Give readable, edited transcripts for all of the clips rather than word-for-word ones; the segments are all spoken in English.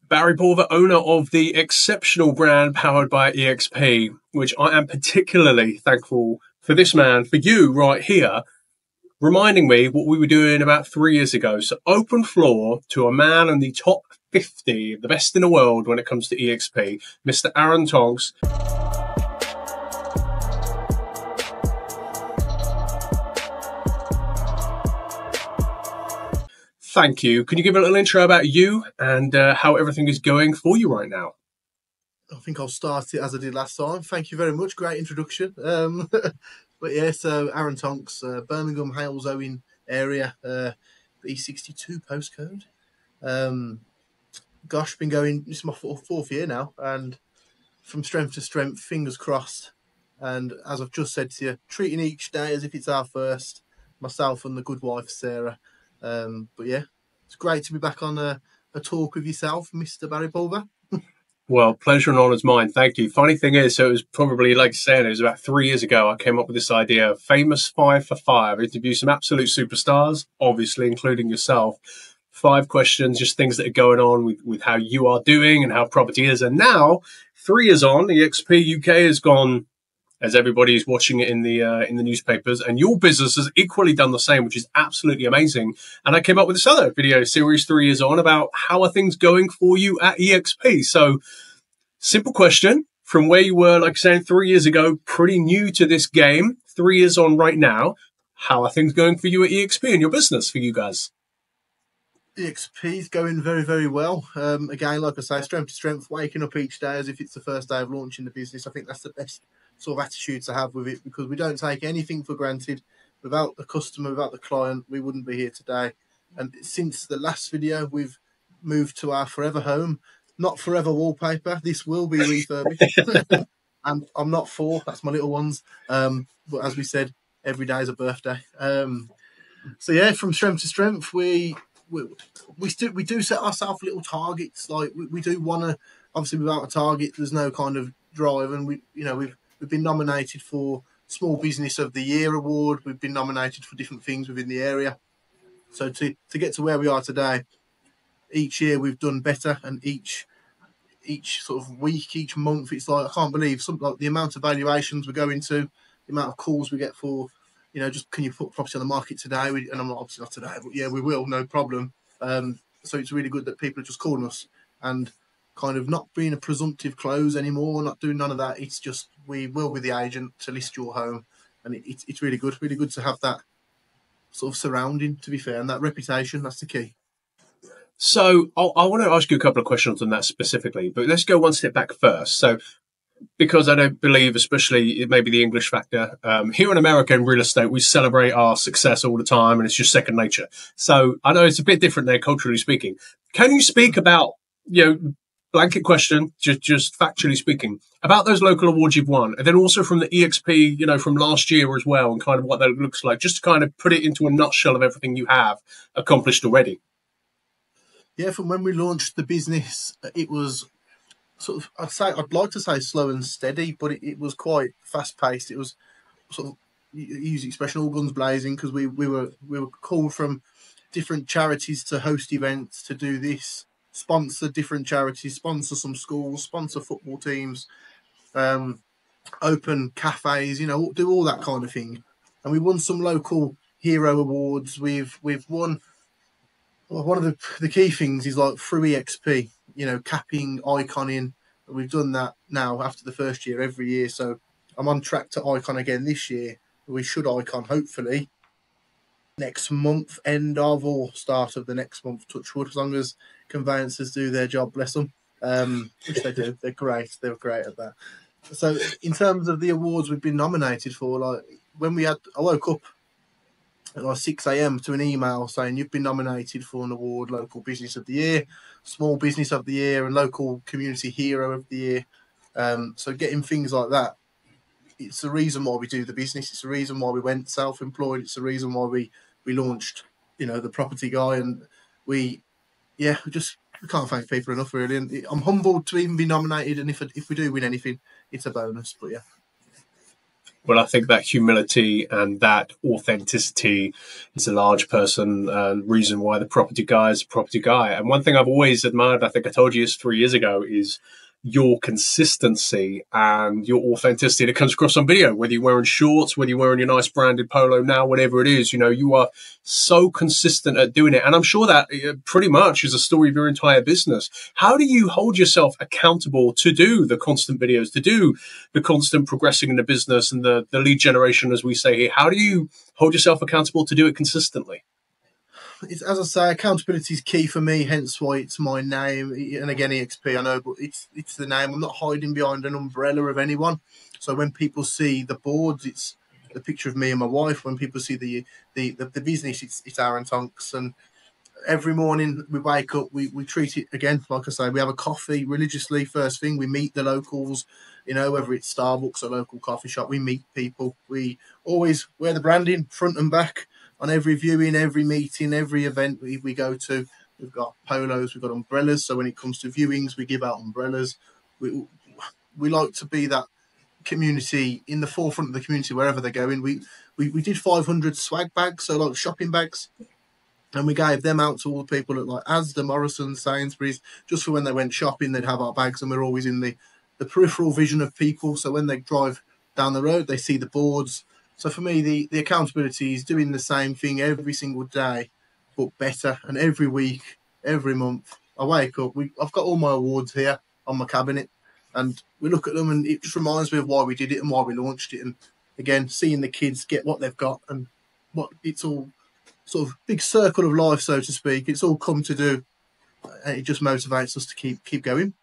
Barry Pulver, owner of the exceptional brand powered by eXp, which I am particularly thankful for this man, for you right here, reminding me what we were doing about 3 years ago. So open floor to a man in the top 50, the best in the world when it comes to eXp, Mr. Aaron Tonks. Thank you. Can you give a little intro about you and how everything is going for you right now? I think I'll start it as I did last time. Thank you very much. Great introduction. But yeah, so Aaron Tonks, Birmingham, Hales, Owen area, B62 postcode. Gosh, been going, this is my fourth year now, and from strength to strength, fingers crossed. And as I've just said to you, treating each day as if it's our first, myself and the good wife, Sarah. But yeah, it's great to be back on a talk with yourself, Mr. Barry Pulver. Well, pleasure and honour's mine. Thank you. Funny thing is, so it was probably, like saying, it was about 3 years ago I came up with this idea of famous 5 for 5. Interview some absolute superstars, obviously, including yourself. 5 questions, just things that are going on with how you are doing and how property is. And now, 3 years on, the eXpUK has gone, as everybody is watching it in the newspapers, and your business has equally done the same, which is absolutely amazing. And I came up with this other video series 3 years on about how are things going for you at eXp. So, simple question, from where you were, like saying 3 years ago, pretty new to this game, 3 years on right now, how are things going for you at eXp and your business for you guys? eXp is going very, very well. Again, like I say, strength to strength, waking up each day as if it's the first day of launching the business. I think that's the best sort of attitude to have with it, because we don't take anything for granted. Without the customer, without the client, we wouldn't be here today. And since the last video, we've moved to our forever home. Not forever wallpaper. This will be refurbished. And I'm not 4. That's my little ones. But as we said, every day is a birthday. So yeah, from strength to strength, we do set ourselves little targets. Like we do want to. Obviously, without a target, there's no kind of drive. And we've been nominated for Small Business of the Year award. We've been nominated for different things within the area. So to get to where we are today, each year we've done better, and each sort of week, each month, it's like I can't believe something like the amount of valuations we're going to, the amount of calls we get for, just can you put property on the market today? And I'm not, obviously not today, but yeah, we will, no problem. So it's really good that people are just calling us and kind of not being a presumptive close anymore, not doing none of that. It's just we will be the agent to list your home, and it's really good to have that sort of surrounding, to be fair, and that reputation. That's the key. So I want to ask you a couple of questions on that specifically, but let's go one step back first. So because I don't believe, especially it may be the English factor, here in America in real estate, we celebrate our success all the time and it's just second nature. So I know it's a bit different there, culturally speaking. Can you speak about, blanket question, just factually speaking, about those local awards you've won, and then also from the eXp, from last year as well, and kind of what that looks like, just to kind of put it into a nutshell of everything you have accomplished already? Yeah, from when we launched the business, it was sort of, I'd like to say slow and steady, but it was quite fast paced. It was sort of, use the expression, all guns blazing, because we were called from different charities to host events, to do this, sponsor different charities, sponsor some schools, sponsor football teams, open cafes, do all that kind of thing. And we won some local hero awards. We've won. Well, one of the key things is like through eXp, capping, iconing. We've done that now after the first year, every year. So I'm on track to icon again this year. We should icon hopefully next month, end of or start of the next month, touch wood, as long as conveyancers do their job, bless them, which they do. They're great. They're great at that. So in terms of the awards we've been nominated for, like I woke up at like 6 a.m. to an email saying you've been nominated for an award, Local Business of the Year, Small Business of the Year, and Local Community Hero of the Year. So getting things like that, it's the reason why we do the business. It's the reason why we went self-employed. It's the reason why we launched, the Property Guy, and we can't thank people enough, really. And I'm humbled to even be nominated, and if we do win anything, it's a bonus. But yeah. Well, I think that humility and that authenticity is a large reason why the property guy is a property guy. And one thing I've always admired, I think I told you this 3 years ago, is your consistency and your authenticity that comes across on video, whether you're wearing shorts, whether you're wearing your nice branded polo now, whatever it is, you are so consistent at doing it. And I'm sure that pretty much is a story of your entire business. How do you hold yourself accountable to do the constant videos, to do the constant progressing in the business and the lead generation, as we say here? How do you hold yourself accountable to do it consistently? As I say, accountability is key for me, hence why it's my name. And again, eXp, I know, but it's the name. I'm not hiding behind an umbrella of anyone. So when people see the boards, it's the picture of me and my wife. When people see the business, it's Aaron Tonks. And every morning we wake up, we treat it again, like I say, we have a coffee religiously first thing. We meet the locals, whether it's Starbucks or local coffee shop, we meet people. We always wear the branding front and back on every viewing, every meeting, every event we go to. We've got polos, we've got umbrellas. So when it comes to viewings, we give out umbrellas. We like to be that community, in the forefront of the community wherever they're going. We did 500 swag bags, so like shopping bags, and we gave them out to all the people at like Asda, Morrison's, Sainsbury's, just for when they went shopping, they'd have our bags, and we're always in the peripheral vision of people. So when they drive down the road, they see the boards. So for me, the accountability is doing the same thing every single day, but better. And every week, every month, I wake up, I've got all my awards here on my cabinet, and we look at them, and it just reminds me of why we did it and why we launched it. And again, seeing the kids get what they've got and what it's all sort of big circle of life, so to speak. It's all come to do. It just motivates us to keep going.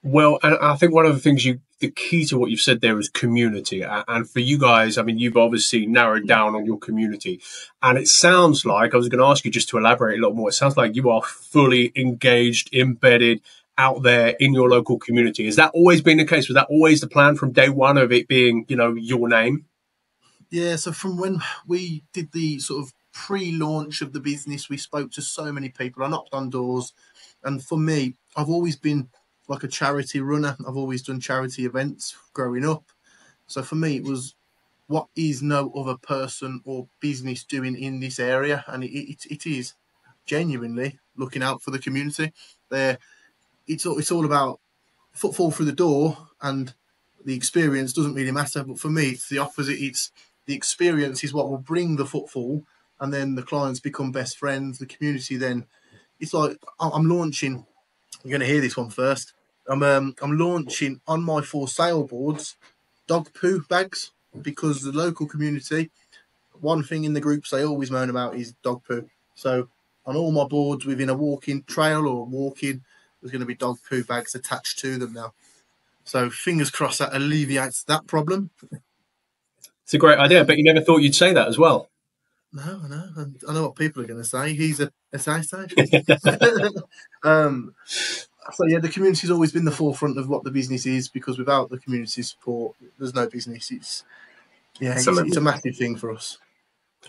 Well, and I think one of the things the key to what you've said there is community. And for you guys, I mean, you've obviously narrowed down on your community. And it sounds like, I was going to ask you just to elaborate a lot more. It sounds like you are fully engaged, embedded out there in your local community. Has that always been the case? Was that always the plan from day one of it being, your name? Yeah, so from when we did the sort of pre-launch of the business, we spoke to so many people. I knocked on doors. And for me, I've always been like a charity runner. I've always done charity events growing up. So for me, it was, what is no other person or business doing in this area? And it is genuinely looking out for the community. It's all about footfall through the door, and the experience doesn't really matter. But for me, it's the opposite. It's the experience is what will bring the footfall, and then the clients become best friends. The community then, it's like I'm launching. You're going to hear this one first. I'm launching on my for sale boards dog poo bags, because the local community, one thing in the groups they always moan about is dog poo. So on all my boards within a walking trail or walking, there's going to be dog poo bags attached to them now. So fingers crossed that alleviates that problem. It's a great idea, but you never thought you'd say that as well. No, I know. I know what people are going to say. He's a estate agent. So yeah, the community's always been the forefront of what the business is, because without the community support, there's no business. It's a massive thing for us.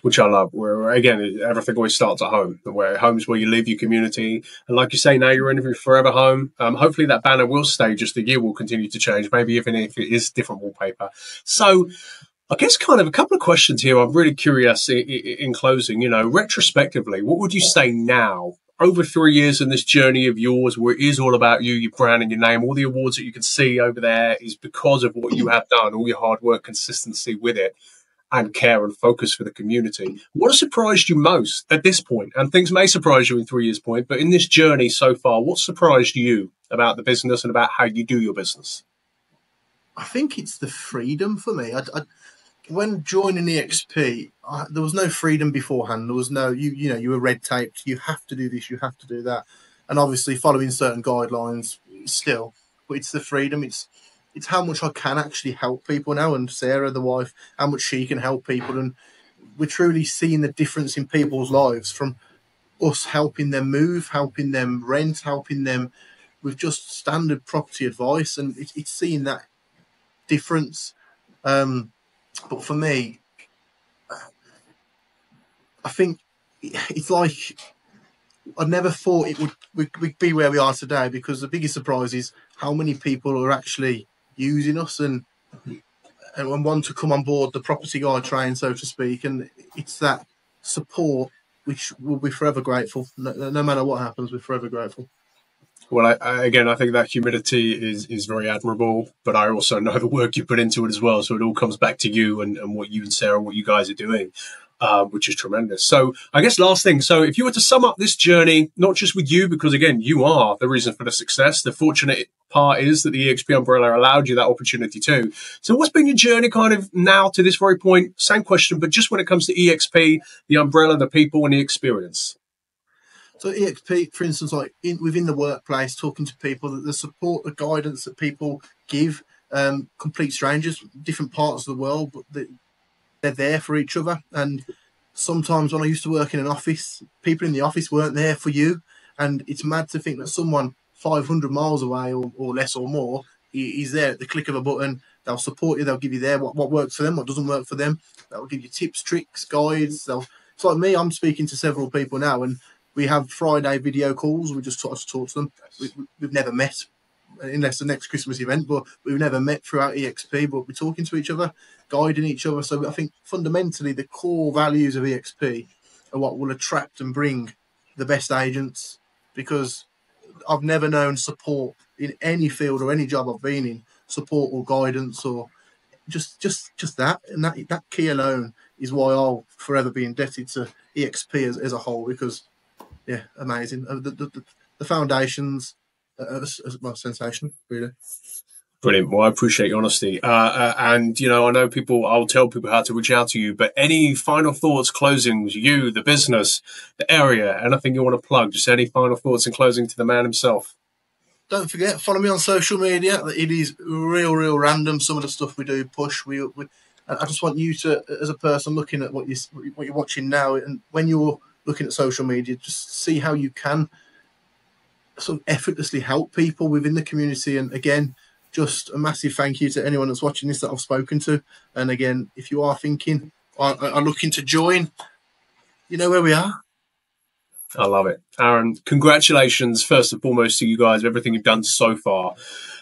Which I love. Where again, everything always starts at home. Where home's where you live, your community, and like you say, now you're in your forever home. Hopefully, that banner will stay. Just the year will continue to change. Maybe even if it is different wallpaper. So, I guess kind of a couple of questions here. I'm really curious in closing. Retrospectively, what would you say now? Over 3 years in this journey of yours, where it is all about you, your brand and your name, all the awards that you can see over there is because of what you have done, all your hard work, consistency with it, and care and focus for the community. What has surprised you most at this point? And things may surprise you in 3 years' point, but in this journey so far, what surprised you about the business and about how you do your business? I think it's the freedom for me. When joining eXp, there was no freedom beforehand. There was no, you were red taped. You have to do this, you have to do that. And obviously following certain guidelines still, but it's the freedom. It's how much I can actually help people now. And Sarah, the wife, how much she can help people. And we're truly seeing the difference in people's lives, from us helping them move, helping them rent, helping them with just standard property advice. And it's seeing that difference. But for me, I think it's like I never thought it would be where we are today, because the biggest surprise is how many people are actually using us. And and want to come on board the property guy train, so to speak. And it's that support which we'll be forever grateful. No matter what happens, we're forever grateful. Well, again, I think that humility is very admirable, but I also know the work you put into it as well. So it all comes back to you and what you and Sarah, what you guys are doing, which is tremendous. So I guess last thing. So if you were to sum up this journey, not just with you, because again, you are the reason for the success. The fortunate part is that the eXp umbrella allowed you that opportunity too. So what's been your journey kind of now to this very point? Same question, but just when it comes to eXp, the umbrella, the people, and the experience. So eXp, for instance, like within the workplace, talking to people, the support, the guidance that people give, complete strangers, different parts of the world, but they're there for each other. And sometimes when I used to work in an office, people in the office weren't there for you. And it's mad to think that someone 500 miles away or less or more is there at the click of a button. They'll support you. They'll give you what works for them, what doesn't work for them. They'll give you tips, tricks, guides. It's like me, I'm speaking to several people now, and we have Friday video calls. We just talk to them. We've never met, unless the next Christmas event, but we've never met throughout eXp, but we're talking to each other, guiding each other. So I think fundamentally the core values of eXp are what will attract and bring the best agents, because I've never known support in any field or any job I've been in, support or guidance or just that. And that key alone is why I'll forever be indebted to eXp as a whole, because yeah, amazing. The foundations are well, sensational, really. Brilliant. Well, I appreciate your honesty. And, you know, I know I'll tell people how to reach out to you, but any final thoughts, closings, you, the business, the area, anything you want to plug, just any final thoughts in closing to the man himself? Don't forget, follow me on social media. It is real random, some of the stuff we do push. I just want you to, as a person looking at what you're watching now, and when you're looking at social media, just see how you can sort of effortlessly help people within the community. And again, just a massive thank you to anyone that's watching this that I've spoken to. And again, if you are thinking, are looking to join, you know where we are. I love it. Aaron, congratulations, first and foremost, to you guys, for everything you've done so far.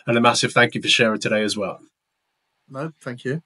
And a massive thank you for sharing today as well. No, thank you.